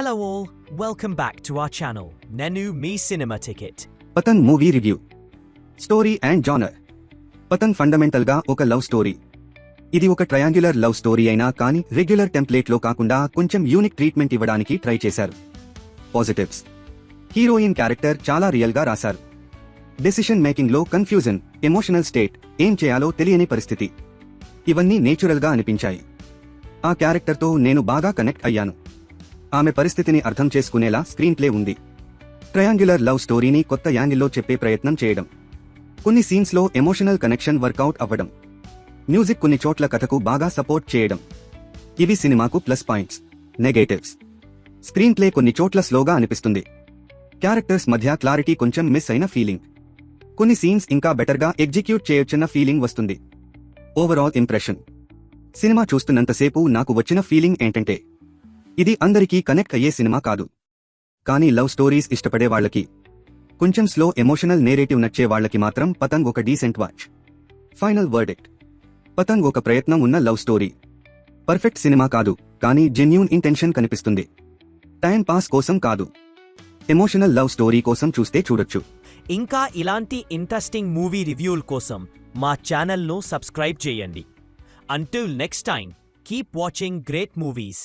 Hello all, welcome back to our channel, Nenu Me Cinema Ticket. Patang movie review. Story and genre. Patang fundamental గా ఒక love story. ఇది ఒక triangular love story అయినా కానీ regular template లో కాకుండా కొంచెం యూనిక్ ట్రీట్మెంట్ ఇవ్వడానికి ట్రై చేశారు. పాజిటివ్స్: హీరోయిన్ క్యారెక్టర్ చాలా రియల్ గా రాశారు. డెసిషన్ మేకింగ్ లో కన్ఫ్యూజన్, ఎమోషనల్ స్టేట్, ఏం చేయాలో తెలియని పరిస్థితి, ఇవన్నీ నేచురల్ గా అనిపించాయి. ఆ క్యారెక్టర్ తో నేను బాగా కనెక్ట్ అయ్యాను. ఆమె పరిస్థితిని అర్థం చేసుకునేలా స్క్రీన్ ప్లే ఉంది. ట్రయాంగులర్ లవ్ స్టోరీని కొత్త యాంగిల్లో చెప్పే ప్రయత్నం చేయడం, కొన్ని సీన్స్ లో ఎమోషనల్ కనెక్షన్ వర్కౌట్ అవ్వడం, మ్యూజిక్ కొన్ని చోట్ల కథకు బాగా సపోర్ట్ చేయడం, ఇవి సినిమాకు plus points. Negatives: screen play కొన్ని చోట్ల స్లోగా అనిపిస్తుంది. క్యారెక్టర్స్ మధ్య క్లారిటీ కొంచెం మిస్ అయిన ఫీలింగ్. కొన్ని సీన్స్ ఇంకా బెటర్గా ఎగ్జిక్యూట్ చేయొచ్చన్న ఫీలింగ్ వస్తుంది. ఓవరాల్ ఇంప్రెషన్: సినిమా చూస్తున్నంతసేపు నాకు వచ్చిన ఫీలింగ్ ఏంటంటే, ఇది అందరికీ కనెక్ట్ అయ్యే సినిమా కాదు, కానీ లవ్ స్టోరీస్ ఇష్టపడే వాళ్లకి, కొంచెం స్లో ఎమోషనల్ నేరేటివ్ నచ్చే వాళ్లకి మాత్రం పతంగ్ ఒక డీసెంట్ వాచ్. ఫైనల్ వర్డిక్ట్: పతంగ్ ఒక ప్రయత్నం ఉన్న లవ్ స్టోరీ. పర్ఫెక్ట్ సినిమా కాదు, కానీ జెన్యూన్ ఇంటెన్షన్ కనిపిస్తుంది. టైం పాస్ కోసం కాదు, ఎమోషనల్ లవ్ స్టోరీ కోసం చూస్తే చూడొచ్చు. ఇంకా ఇలాంటి ఇంట్రెస్టింగ్ మూవీ రివ్యూల కోసం మా ఛానల్ను సబ్స్క్రైబ్ చేయండి. Until next time, keep watching great movies.